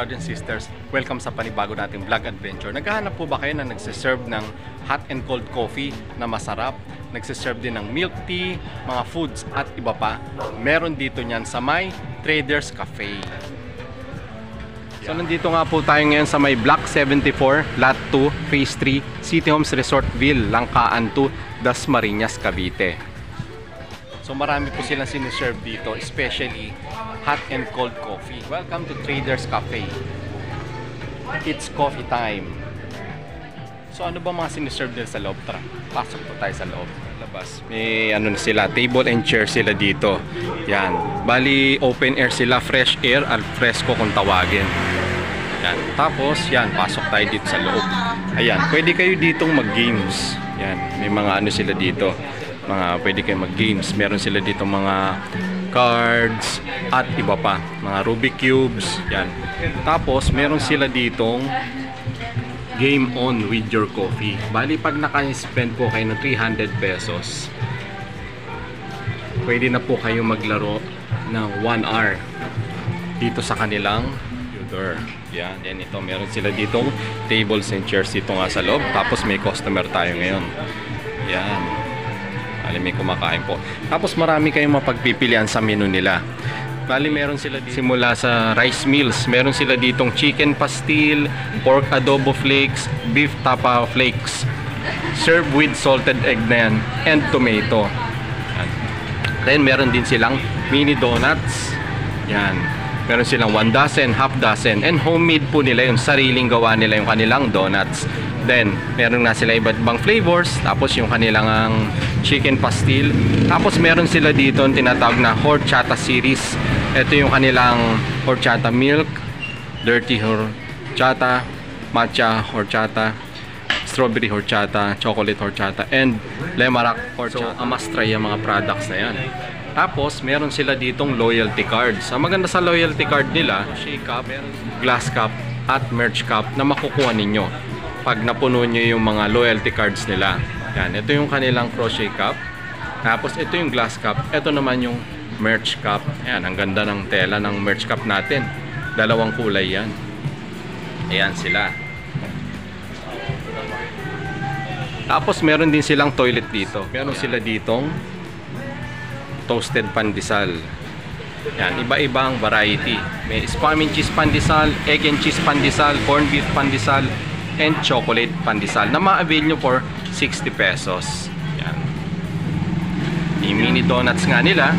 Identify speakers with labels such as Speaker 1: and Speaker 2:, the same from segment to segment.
Speaker 1: brothers and sisters, welcome sa panibago nating vlog adventure. Naghahanap po ba kayo na nagsiserve ng hot and cold coffee na masarap? Nagsiserve din ng milk tea, mga foods at iba pa? Meron dito niyan sa may Traders Cafe. So nandito nga po tayo ngayon sa may Block 74, Lot 2, Phase 3, City Homes Resortville, Langkaan 2, Dasmariñas, Cavite. So marami po silang siniserve dito, especially hot and cold coffee. Welcome to Traders Cafe. It's coffee time. So ano ba mga siniserve nila sa loob? Tara, pasok po tayo sa loob. Labas. May ano na sila, table and chair sila dito. Yan. Bali open air sila, fresh air, al fresco kung tawagin. Yan. Tapos yan, pasok tayo dito sa loob. Ayan, pwede kayo ditong mag-games. Yan, may mga ano sila dito. Pwede kayo mag-games. Meron sila dito mga cards at iba pa, mga Rubik cubes. Yan. Tapos meron sila ditong game on with your coffee. Bali pag naka-spend po kayo ng 300 pesos, pwede na po kayo maglaro ng 1 hour dito sa kanilang computer. Yan, yan ito. Meron sila ditong tables and chairs dito nga sa loob. Tapos may customer tayo ngayon. Yan. May kumakain po. Tapos marami kayong mapagpipilian sa menu nila. Bali meron sila dito, simula sa rice meals, meron sila ditong chicken pastil, pork adobo flakes, beef tapa flakes, served with salted egg na yan, and tomato. Yan. Then meron din silang mini donuts. Yan. Meron silang 1 dozen, half dozen, and homemade po nila yung sariling gawa nila yung kanilang donuts. Then, meron na sila iba't ibang flavors. Tapos yung kanilang chicken pastil. Tapos meron sila dito tinatawag na horchata series. Ito yung kanilang horchata milk, dirty horchata, matcha horchata, strawberry horchata, chocolate horchata, and lemarac horchata. So, must try yung mga products na yan. Tapos, meron sila ditong loyalty cards. Ang maganda sa loyalty card nila, shake cup, glass cup, at merch cup na makukuha ninyo pag napuno nyo yung mga loyalty cards nila. Yan, ito yung kanilang crochet cup. Tapos ito yung glass cup. Ito naman yung merch cup. Ayan, ang ganda ng tela ng merch cup natin. Dalawang kulay yan. Ayan sila. Tapos meron din silang toilet dito. Meron sila ditong toasted pandesal. Yan, iba-ibang variety. May spam and cheese pandesal, egg and cheese pandesal, corned beef pandesal, and chocolate pandesal na ma-avail nyo for 60 pesos. Yan. May mini donuts nga nila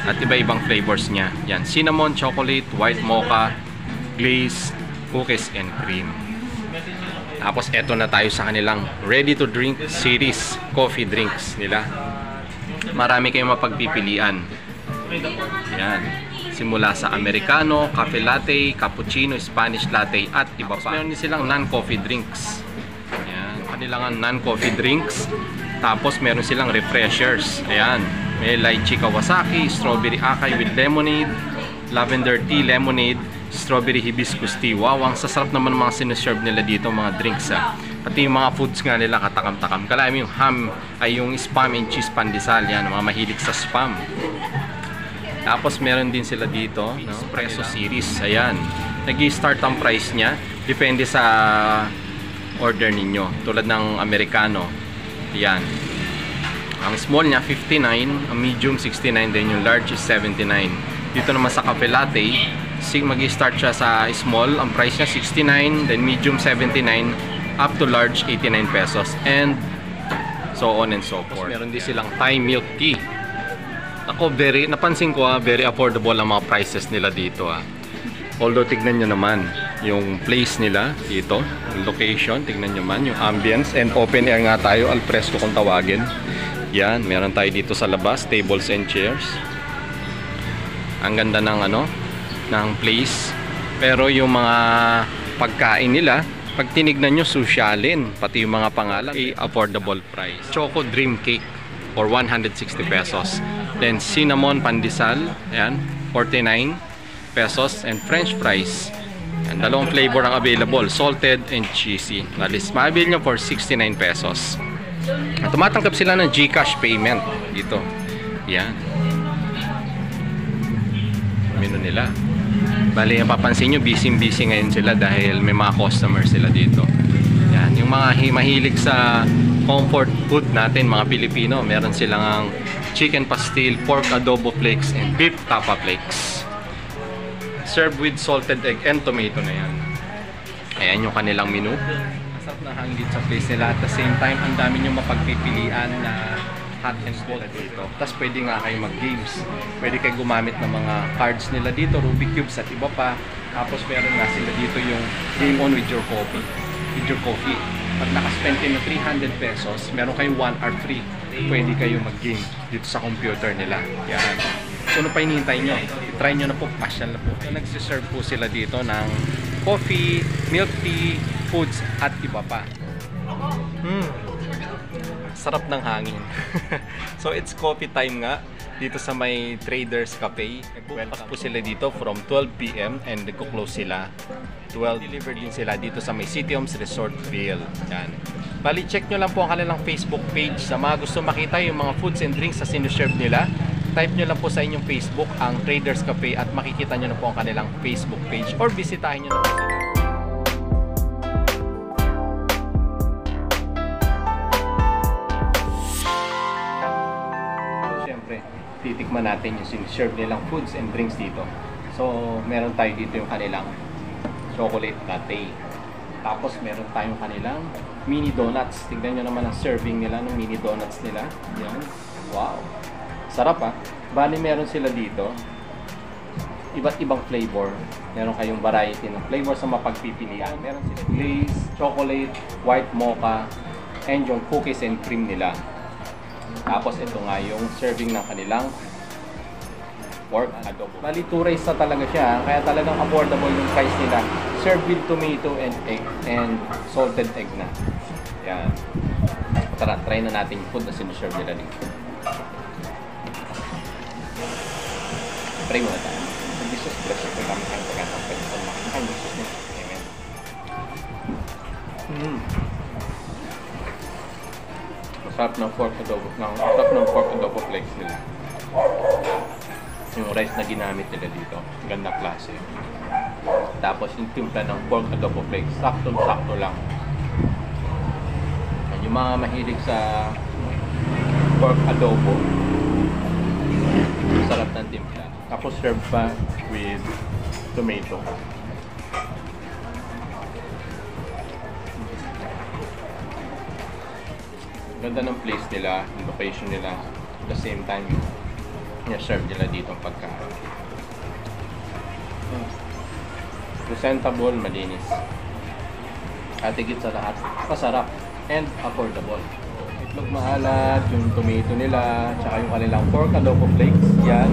Speaker 1: at iba-ibang flavors niya. Yan, cinnamon, chocolate, white mocha, glaze, cookies and cream. Tapos eto na tayo sa kanilang ready to drink series, coffee drinks nila. Marami kayong mapagpipilian. Yan. Simula sa Americano, Cafe Latte, Cappuccino, Spanish Latte, at iba pa. Meron din silang non-coffee drinks. Ayan. Kanilang non-coffee drinks. Tapos meron silang refreshers. Ayan. May lychee kawasaki, strawberry acai with lemonade, lavender tea lemonade, strawberry hibiscus tea. Wow, ang sasarap naman mga sineserve nila dito, mga drinks. Pati yung mga foods nga nila katakam-takam. Kalahin yung ham, ay yung spam and cheese pandesal. Yan, mga mahilig sa spam. Tapos meron din sila dito, no? Espresso series. Ayan. Nag-i-start ang price niya. Depende sa order ninyo. Tulad ng Americano. Ayan. Ang small niya 59, ang medium 69, then yung large is 79. Dito naman sa Cafe Latte, mag-i-start siya sa small. Ang price niya 69, then medium 79, up to large 89 pesos. And so on and so forth. Meron din silang Thai milk tea. Ako, napansin ko very affordable ang mga prices nila dito. Although tignan nyo naman yung place nila dito, yung location, tignan nyo man yung ambience, and open air nga tayo, al fresco kung tawagin. Yan, meron tayo dito sa labas, tables and chairs. Ang ganda ng ng place. Pero yung mga pagkain nila, pag tinignan nyo, sosyalin, pati yung mga pangalan, affordable price. Choco Dream Cake for 160 pesos. Then cinnamon pandesal, ayan, 49 pesos, and french fries. And dalawang flavor ang available, salted and cheesy. Alis, ma-avail nyo for 69 pesos. At tumatanggap sila ng GCash payment dito. Yan. Menu nila. Bali, napapansin nyo, busy ngayon sila dahil may mga customers sila dito. Yan, yung mga mahilig sa comfort food natin, mga Pilipino, meron silang chicken pastil, pork adobo flakes, and beef tapa flakes. Served with salted egg and tomato na yan. Ayan yung kanilang menu. Masarap na hangin sa place nila. At the same time, ang dami nyo mapagpipilian na hot and cold dito. Tapos pwede nga kayo mag-games. Pwede kayo gumamit ng mga cards nila dito, Rubik Cubes at iba pa. Tapos meron nga sila dito yung game on with your coffee. Pag nakaspend kayo ng 300 pesos, meron kayong 1 hour free. Pwede kayo mag-game dito sa computer nila. Yan. So ano pa hinihintay nyo? I-try nyo na po, pasyal na po. So, nagsiserve po sila dito ng coffee, milk tea, foods at iba pa. Sarap ng hangin. So it's coffee time nga dito sa may Traders Cafe. Nagbukas po sila dito from 12 PM and nagko-close sila 12. Delivered din sila dito sa may City Homes Resortville. Yan. Bali, check nyo lang po ang kanilang Facebook page. Sa mga gusto makita yung mga foods and drinks sa sinuserve nila, type nyo lang po sa inyong Facebook ang Traders Cafe at makikita nyo na po ang kanilang Facebook page or bisitahin nyo na po sila. Titikman natin yung sinuserve nilang foods and drinks dito. So, meron tayo dito yung kanilang chocolate latte. Tapos, meron tayong kanilang mini donuts. Tignan nyo naman ang serving nila ng mini donuts nila. Yan. Wow! Sarap Bali, meron sila dito. Iba't ibang flavor. Meron kayong variety ng flavor sa mapagpipilian. Meron sila glaze, chocolate, white mocha, and yung cookies and cream nila. Tapos ito nga yung serving ng kanilang pork adobo. Bali, 2 rice na talaga siya. Kaya talagang affordable yung price nila. Served with tomato and egg and salted egg na. Yan. Tara, try na natin yung food na sinuserve nila dito. Try muna tayo. This is fresh. Ito kami kang pagkatang pwede sa makakain. This is next. Amen. Masarap ng pork adobo flakes nila. Yung rice na ginamit nila dito, ganda klase. Tapos yung timpla ng pork adobo flakes, sakto lang. Yung mga mahilig sa pork adobo, masarap ng timpla. Tapos serve pa with tomato. Ganda ng place nila, yung location nila. At the same time, serve nila dito ang pagkain. Presentable, malinis. At higit sa lahat, masarap and affordable. Itlog maalat, yung tomato nila, tsaka yung kanilang pork adobo flakes. Yan.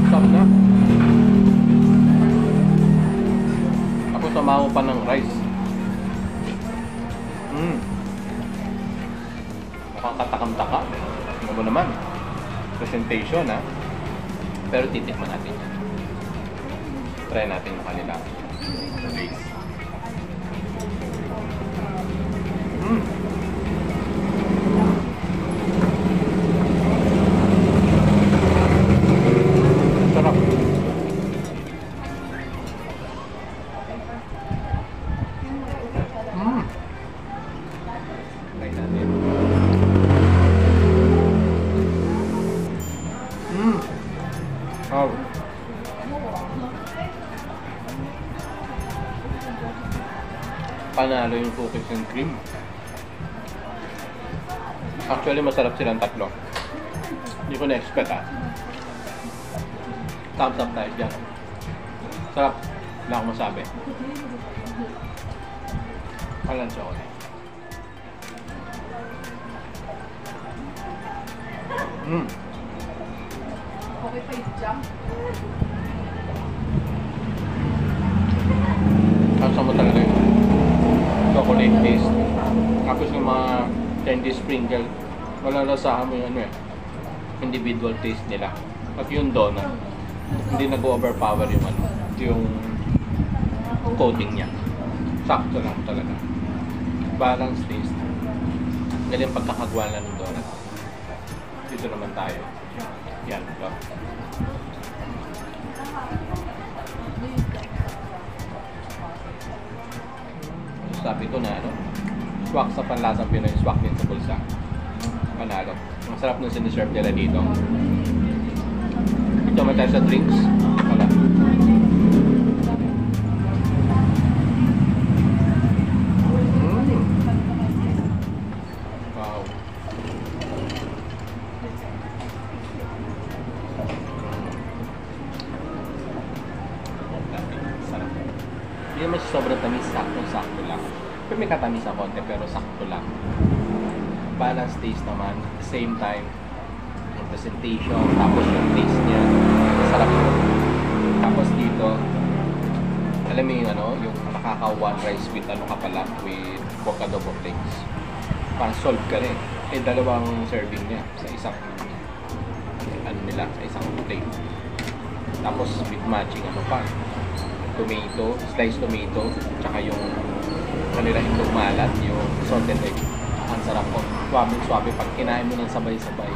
Speaker 1: Top na. Samaho pa ng rice. Mukhang katakam-taka. Ano mo naman? Presentation Pero titikman natin yan. Try natin yung kanilang base. Sarap. Panalo yung cookies and cream. Actually, masarap silang tatlo. Hindi ko na-expect Thumbs up tayo dyan. Sarap. Wala akong masabi. Kalansya ko na.
Speaker 2: Okay pa yung jam.
Speaker 1: Kasa mo talaga yung chocolate taste. Tapos yung mga candy sprinkle, malalasahan mo yung individual taste nila. At yung donut, hindi nag-overpower yung coating niya. Sakto lang talaga. Balanced taste. Galing pagkakagawa lang ng donut. Dito naman tayo. Yan, ito. Sabi ko na ano, swak sa panlasang Pinoy, swak din sa bulsa. Panalo. Ang sarap nung siniserve nila dito. Ito naman tayo sa drinks. Wala. Wow. Sarap. Hindi naman siya sobrang tamis, sakto-sakto lang. Pero may katamis sa konti, pero sakto lang. Balanced taste naman. At the same time, yung presentation, tapos yung taste niya, masarap yun. Tapos dito, alam mo yung ano, yung nakaka-one rice with ano ka pala, with pork adobo flakes. Parang solve ka rin. Eh, dalawang serving niya sa isang, ano nila, sa isang plate. Tapos with matching ano pa, tomato, sliced tomato, tsaka yung kanila itong malat, yung salted egg. Ang sarap po. Swabe-swabe. Pag kinain mo ng sabay-sabay,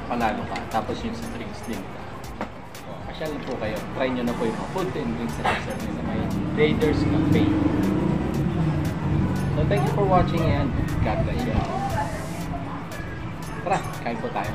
Speaker 1: panalo ka. Tapos yung sa drinks din. So, pasyal po kayo. Try nyo na po yung mga food and drinks na serve sa may Raiders Cafe. So, thank you for watching and God bless you. Tara, kain po tayo.